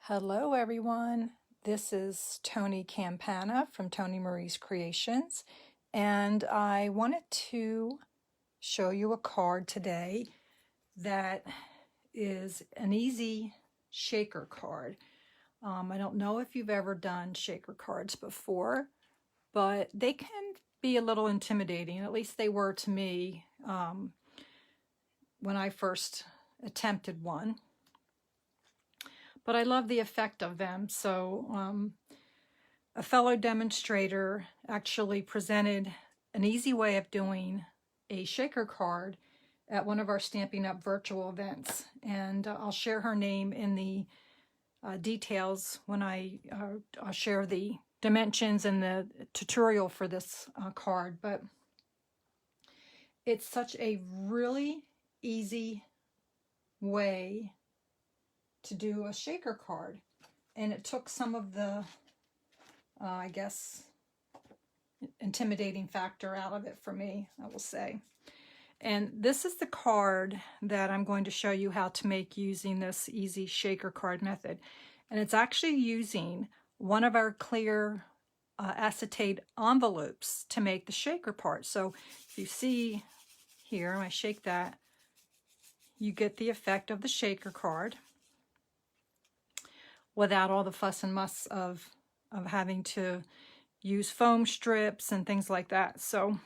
Hello everyone, this is Toni Campana from Toni Marie's Creations, and I wanted to show you a card today that is an easy shaker card. I don't know if you've ever done shaker cards before, but they can be a little intimidating, at least they were to me when I first attempted one. But I love the effect of them. So a fellow demonstrator actually presented an easy way of doing a shaker card at one of our Stamping Up virtual events. And I'll share her name in the details when I'll share the dimensions and the tutorial for this card. But it's such a really easy way to do a shaker card, and it took some of the I guess intimidating factor out of it for me, I will say. And this is the card that I'm going to show you how to make using this easy shaker card method, and it's actually using one of our clear acetate envelopes to make the shaker part. So if you see here, when I shake that, you get the effect of the shaker card without all the fuss and muss of having to use foam strips and things like that. So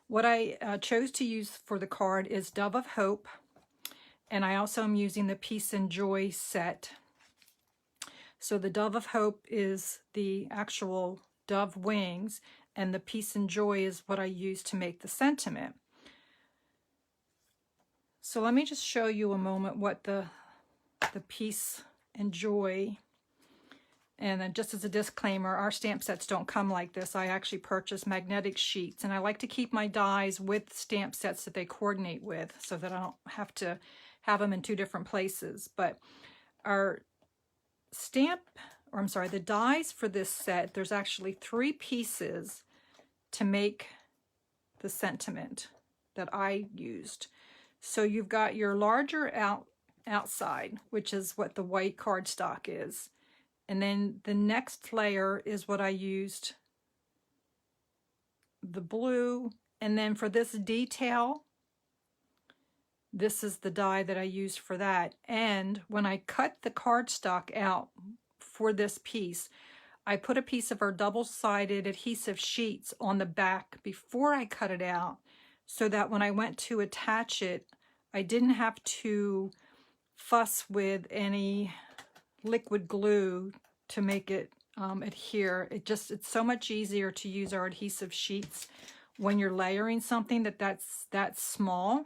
what I chose to use for the card is Dove of Hope, and I also am using the Peace and Joy set. So the Dove of Hope is the actual dove wings, and the Peace and Joy is what I use to make the sentiment. So let me just show you a moment what the Peace and Joy. And then just as a disclaimer, our stamp sets don't come like this. I actually purchase magnetic sheets, and I like to keep my dies with stamp sets that they coordinate with so that I don't have to have them in two different places. But our the dies for this set, there's actually 3 pieces to make the sentiment that I used. So you've got your larger outside, which is what the white cardstock is. And then the next layer is what I used, the blue. And then for this detail, this is the die that I used for that. And when I cut the cardstock out for this piece, I put a piece of our double-sided adhesive sheets on the back before I cut it out, so that when I went to attach it, I didn't have to fuss with any liquid glue to make it adhere. It's so much easier to use our adhesive sheets when you're layering something that's that small.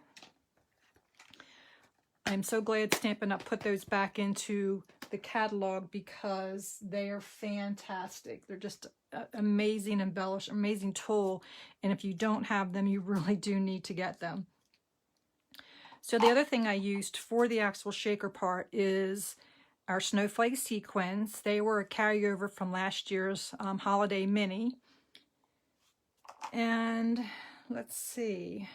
I'm so glad Stampin' Up! Put those back into the catalog because they are fantastic. They're just amazing amazing tool, and if you don't have them, you really do need to get them. So the other thing I used for the actual shaker part is our snowflake sequins. They were a carryover from last year's holiday mini. And let's see.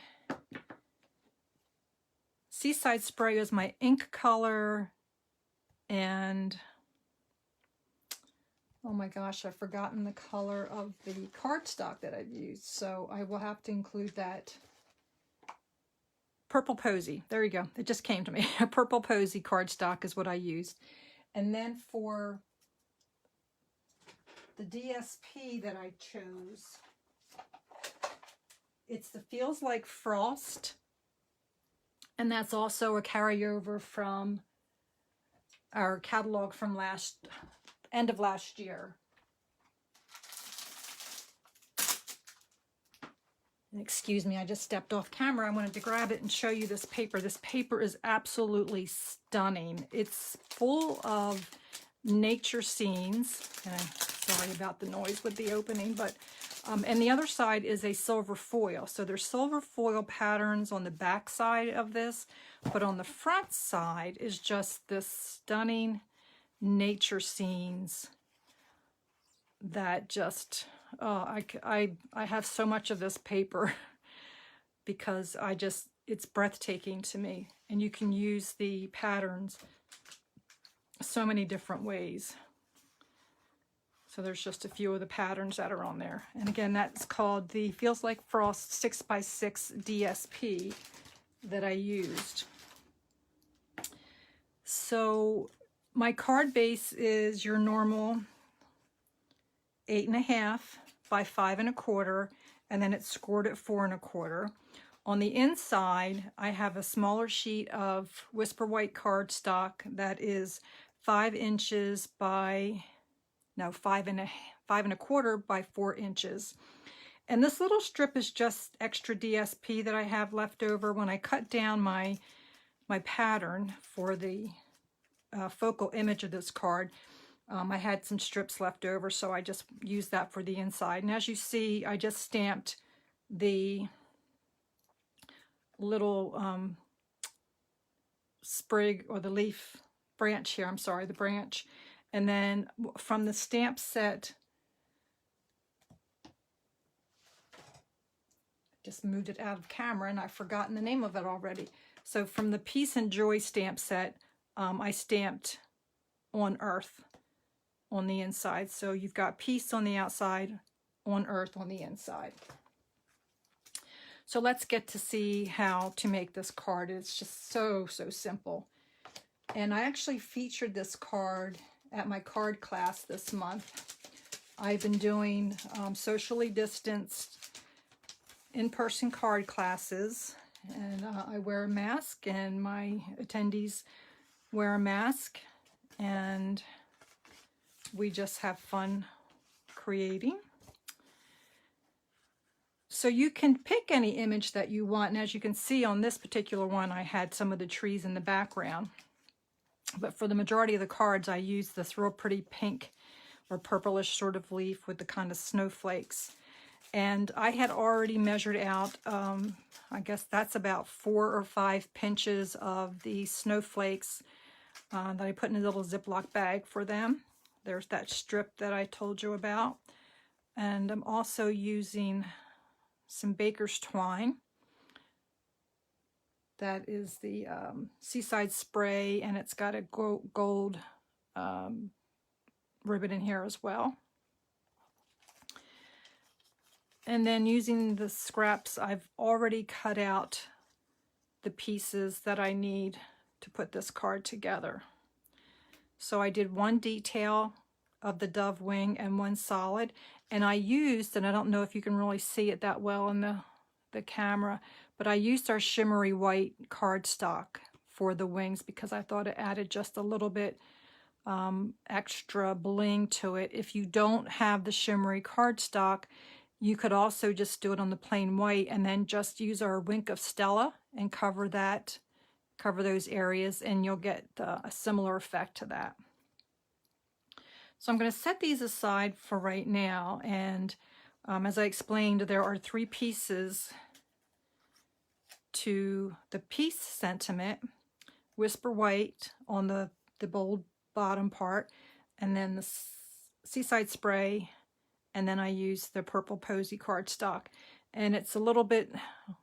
Seaside Spray is my ink color. And oh my gosh, I've forgotten the color of the cardstock that I've used. So I will have to include that. Purple Posy. There you go. It just came to me. A Purple Posy cardstock is what I used. And then for the DSP that I chose, it's the Feels Like Frost. And that's also a carryover from our catalog from end of last year. And excuse me, I just stepped off camera. I wanted to grab it and show you this paper. This paper is absolutely stunning. It's full of nature scenes. And I'm sorry about the noise with the opening, but and the other side is a silver foil. So there's silver foil patterns on the back side of this, but on the front side is just this stunning nature scenes that just, I have so much of this paper because it's breathtaking to me. And you can use the patterns so many different ways. So there's just a few of the patterns that are on there. And again, that's called the Feels Like Frost 6x6 DSP that I used. So my card base is your normal 8.5 by 5 1/4, and then it's scored at 4 1/4. On the inside, I have a smaller sheet of Whisper White cardstock that is 5 inches by, no, 5 1/4 by 4 inches. And this little strip is just extra DSP that I have left over. When I cut down my pattern for the focal image of this card, I had some strips left over, so I just used that for the inside. And as you see, I just stamped the little sprig, or the leaf branch here, I'm sorry, the branch. And then from the stamp set, just moved it out of camera and I've forgotten the name of it already. So from the Peace and Joy stamp set, I stamped on Earth on the inside. So you've got peace on the outside, on Earth on the inside. So let's get to see how to make this card. It's just so simple. And I actually featured this card at my card class this month. I've been doing socially distanced in-person card classes, and I wear a mask, and my attendees wear a mask, and we just have fun creating. So you can pick any image that you want, and as you can see on this particular one, I had some of the trees in the background. But for the majority of the cards, I used this real pretty pink or purplish sort of leaf with the kind of snowflakes. And I had already measured out, I guess that's about 4 or 5 pinches of the snowflakes that I put in a little Ziploc bag for them. There's that strip that I told you about. And I'm also using some baker's twine. That is the Seaside Spray, and it's got a gold ribbon in here as well. And then using the scraps, I've already cut out the pieces that I need to put this card together. So I did one detail of the dove wing and one solid, and I used, and I don't know if you can really see it that well in the camera, but I used our shimmery white cardstock for the wings because I thought it added just a little bit extra bling to it. If you don't have the shimmery cardstock, you could also just do it on the plain white and then just use our Wink of Stella and cover those areas, and you'll get a similar effect to that. So I'm going to set these aside for right now, and as I explained, there are 3 pieces to the peace sentiment: Whisper White on the bold bottom part, and then the Seaside Spray, and then I use the purple posy cardstock. And it's a little bit,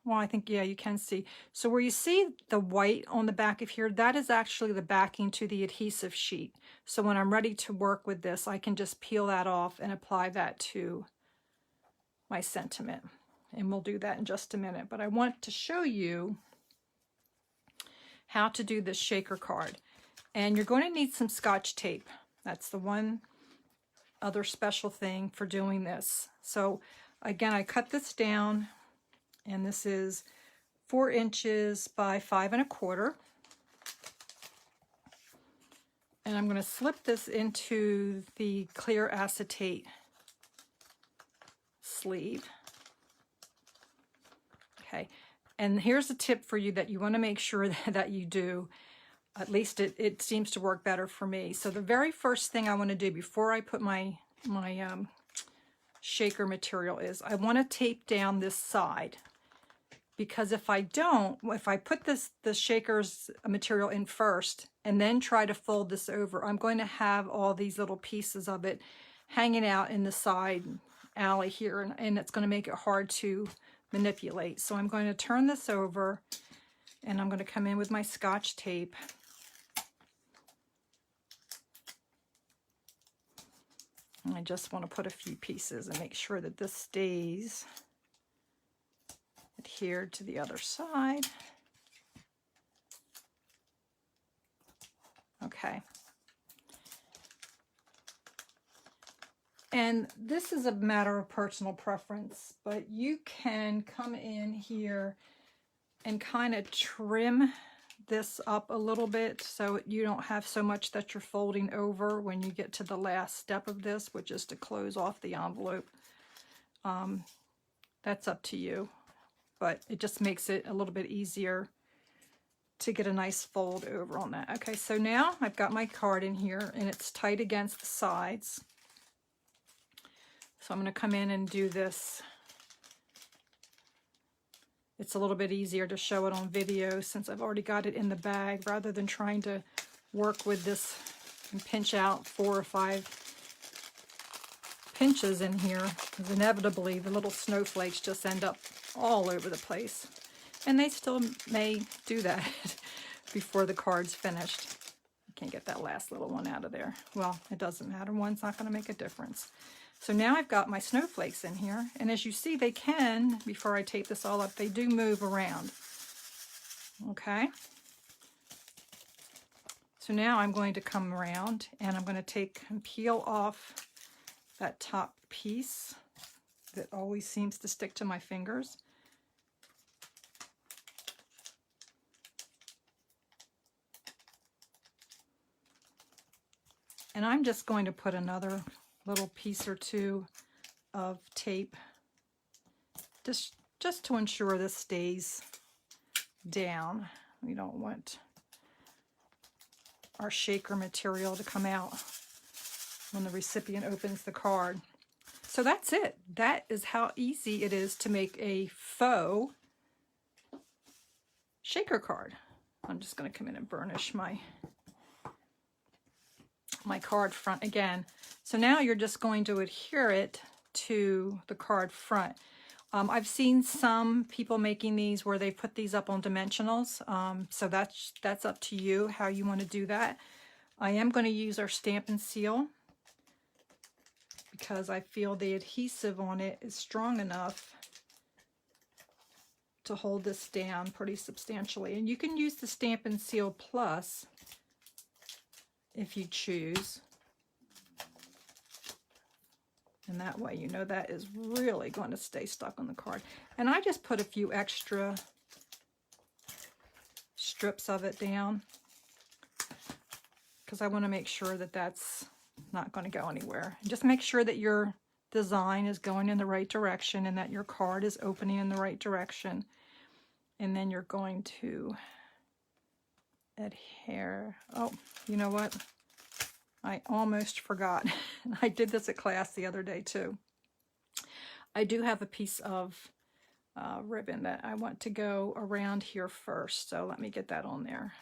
well, I think, yeah, you can see. So where you see the white on the back of here, that is actually the backing to the adhesive sheet. So when I'm ready to work with this, I can just peel that off and apply that to my sentiment. And we'll do that in just a minute. But I want to show you how to do this shaker card. And you're going to need some Scotch tape. That's the one other special thing for doing this. So again, I cut this down, and this is 4 inches by 5 1/4. And I'm going to slip this into the clear acetate sleeve. Okay, and here's a tip for you that you want to make sure that you do. At least it seems to work better for me. So the very first thing I want to do before I put my shaker material is I want to tape down this side, because if I put the shaker's material in first and then try to fold this over, I'm going to have all these little pieces of it hanging out in the side alley here, and it's going to make it hard to manipulate. So I'm going to turn this over, and I'm going to come in with my Scotch tape. And I just want to put a few pieces and make sure that this stays adhered to the other side. Okay. And this is a matter of personal preference, but you can come in here and kind of trim this up a little bit so you don't have so much that you're folding over when you get to the last step of this, which is to close off the envelope. That's up to you, but it just makes it a little bit easier to get a nice fold over on that. Okay, so now I've got my card in here and it's tight against the sides. So I'm going to come in and do this. It's a little bit easier to show it on video since I've already got it in the bag rather than trying to work with this and pinch out 4 or 5 pinches in here, because inevitably the little snowflakes just end up all over the place. And they still may do that before the card's finished. I can't get that last little one out of there. Well, it doesn't matter. One's not going to make a difference. So now I've got my snowflakes in here, and as you see, they can, before I tape this all up, they do move around. Okay? So now I'm going to come around, and I'm going to take and peel off that top piece that always seems to stick to my fingers. And I'm just going to put another little piece or two of tape just to ensure this stays down. We don't want our shaker material to come out when the recipient opens the card. So that's it. That is how easy it is to make a faux shaker card. I'm just going to come in and burnish my card front again. So now you're just going to adhere it to the card front. I've seen some people making these where they put these up on dimensionals. So that's up to you how you want to do that. I am going to use our Stamp and Seal because I feel the adhesive on it is strong enough to hold this down pretty substantially. And you can use the Stamp and Seal Plus if you choose. And that way you know that is really going to stay stuck on the card. And I just put a few extra strips of it down because I want to make sure that that's not going to go anywhere. Just make sure that your design is going in the right direction and that your card is opening in the right direction. And then you're going to adhere. Oh, you know what? I almost forgot. I did this at class the other day too. I do have a piece of ribbon that I want to go around here first. So let me get that on there.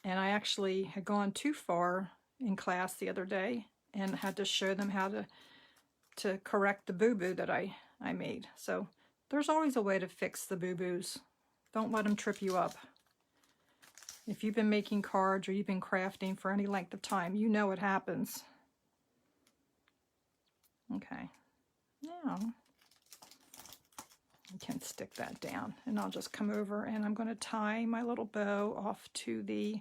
And I actually had gone too far in class the other day and had to show them how to correct the boo-boo that I made. So there's always a way to fix the boo-boos. Don't let them trip you up. If you've been making cards or you've been crafting for any length of time, you know what happens. Okay, now I can stick that down and I'll just come over and I'm going to tie my little bow off to the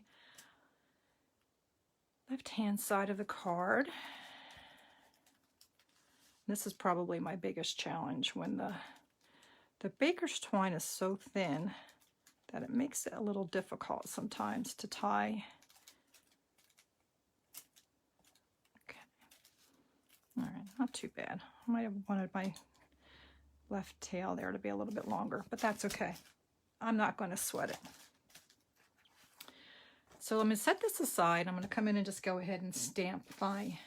left-hand side of the card. This is probably my biggest challenge when the baker's twine is so thin that it makes it a little difficult sometimes to tie. Okay. All right, not too bad. I might have wanted my left tail there to be a little bit longer, but that's okay. I'm not going to sweat it. So I'm going to set this aside. I'm going to come in and just go ahead and stamp my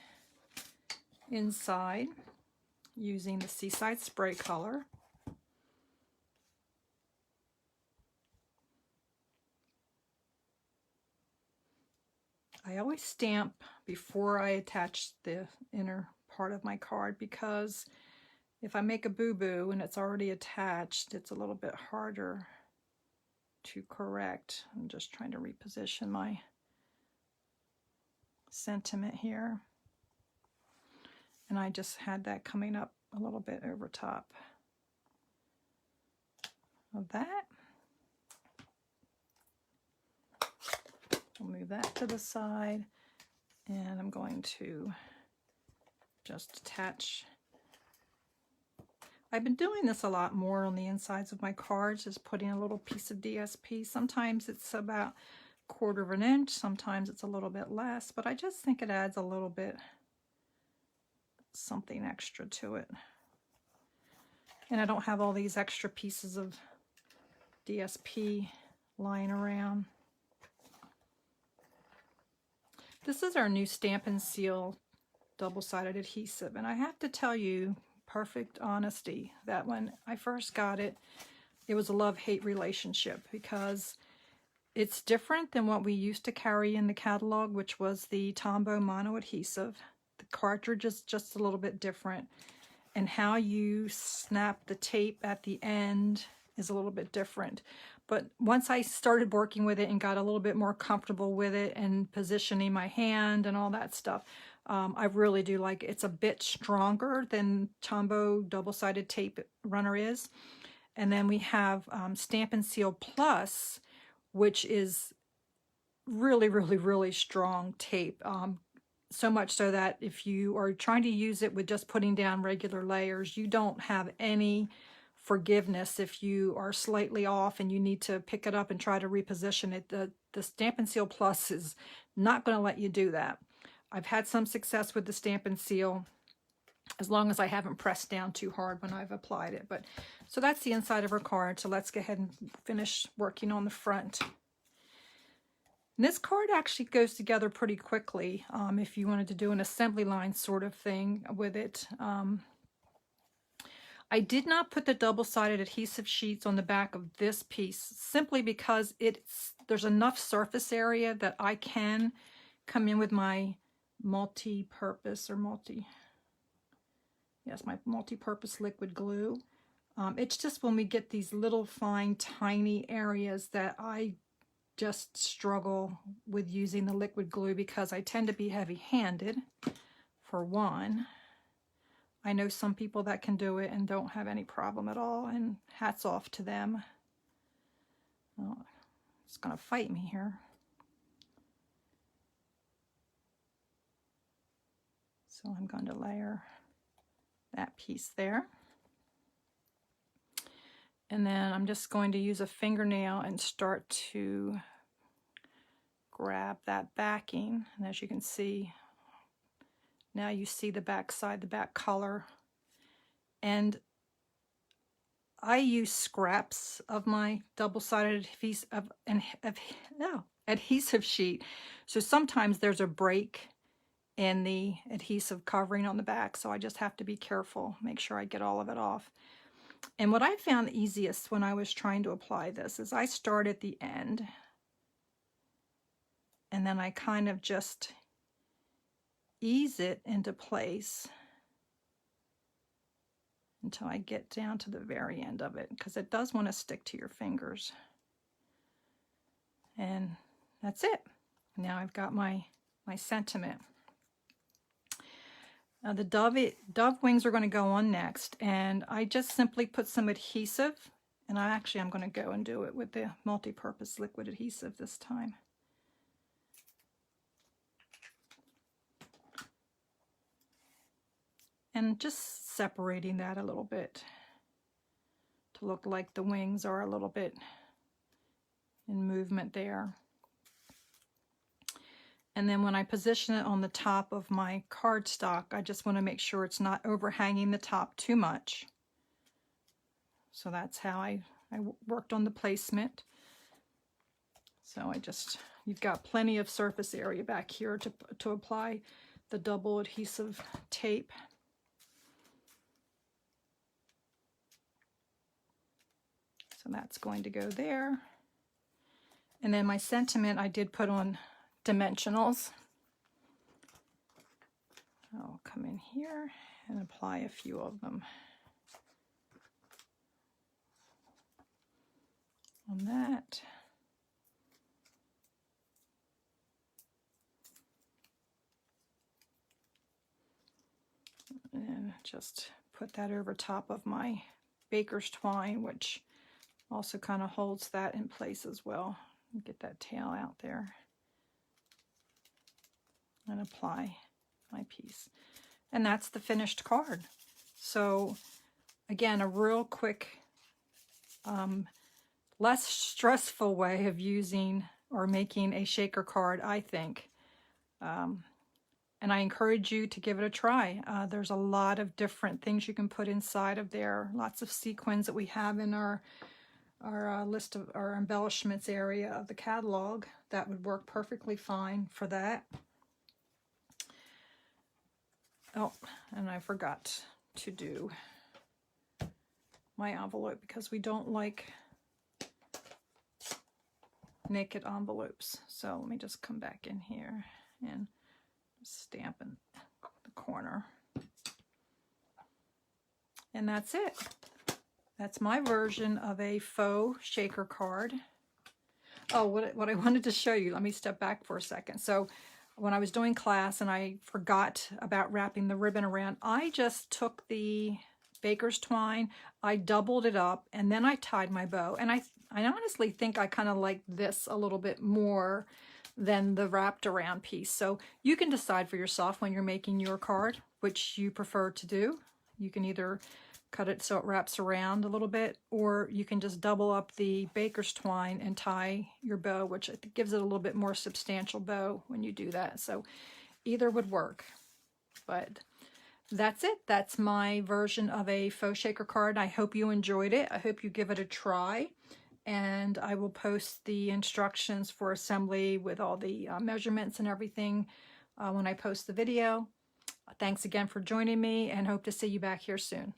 inside using the Seaside Spray color. I always stamp before I attach the inner part of my card because if I make a boo-boo and it's already attached, it's a little bit harder to correct. I'm just trying to reposition my sentiment here. And I just had that coming up a little bit over top of that. I'll move that to the side, and I'm going to just attach. I've been doing this a lot more on the insides of my cards, just putting a little piece of DSP. Sometimes it's about 1/4 of an inch, sometimes it's a little bit less, but I just think it adds a little bit something extra to it. And I don't have all these extra pieces of DSP lying around. This is our new Stamp and Seal double-sided adhesive, and I have to tell you, perfect honesty, that when I first got it, it was a love-hate relationship, because it's different than what we used to carry in the catalog, which was the Tombow mono adhesive. The cartridge is just a little bit different, and how you snap the tape at the end is a little bit different. But once I started working with it and got a little bit more comfortable with it and positioning my hand and all that stuff, I really do like it. It's a bit stronger than Tombow double-sided tape runner is. And then we have Stamp and Seal Plus, which is really, really, really strong tape. So much so that if you are trying to use it with just putting down regular layers, you don't have any forgiveness if you are slightly off and you need to pick it up and try to reposition it. The Stamp and Seal Plus is not going to let you do that. I've had some success with the Stamp and Seal, as long as I haven't pressed down too hard when I've applied it. But so that's the inside of our card. So let's go ahead and finish working on the front. And this card actually goes together pretty quickly if you wanted to do an assembly line sort of thing with it. I did not put the double-sided adhesive sheets on the back of this piece simply because there's enough surface area that I can come in with my multi-purpose liquid glue. It's just when we get these little fine tiny areas that I just struggle with using the liquid glue, because I tend to be heavy-handed, for one. I know some people that can do it and don't have any problem at all, and hats off to them. Oh, it's going to fight me here. So I'm going to layer that piece there. And then I'm just going to use a fingernail and start to grab that backing. And as you can see, now you see the back side, the back color. And I use scraps of my double-sided adhesive sheet. So sometimes there's a break in the adhesive covering on the back, so I just have to be careful, make sure I get all of it off. And what I found easiest when I was trying to apply this is I start at the end, and then I kind of just ease it into place until I get down to the very end of it, because it does want to stick to your fingers. And that's it. Now I've got my sentiment. Now the dove wings are going to go on next, and I just simply put some adhesive, and I'm going to go and do it with the multi-purpose liquid adhesive this time. And just separating that a little bit to look like the wings are a little bit in movement there. And then when I position it on the top of my cardstock, I just want to make sure it's not overhanging the top too much. So that's how I worked on the placement. So you've got plenty of surface area back here to apply the double adhesive tape. So that's going to go there. And then my sentiment I did put on dimensionals. I'll come in here and apply a few of them on that. And just put that over top of my baker's twine, which also kind of holds that in place as well. Get that tail out there and apply my piece. And that's the finished card. So again, a real quick, less stressful way of using or making a shaker card, I think. And I encourage you to give it a try. There's a lot of different things you can put inside of there. Lots of sequins that we have in our list of our embellishments area of the catalog. That would work perfectly fine for that. Oh, and I forgot to do my envelope because we don't like naked envelopes. So let me just come back in here and stamp in the corner. And that's it. That's my version of a faux shaker card. Oh, what I wanted to show you, let me step back for a second. So when I was doing class and I forgot about wrapping the ribbon around, I just took the baker's twine, I doubled it up, and then I tied my bow. And I honestly think I kind of like this a little bit more than the wrapped around piece. So you can decide for yourself when you're making your card which you prefer to do. You can either cut it so it wraps around a little bit, or you can just double up the baker's twine and tie your bow, which I think gives it a little bit more substantial bow when you do that. So either would work. But that's it. That's my version of a faux shaker card. I hope you enjoyed it. I hope you give it a try. And I will post the instructions for assembly with all the measurements and everything when I post the video. Thanks again for joining me, and hope to see you back here soon.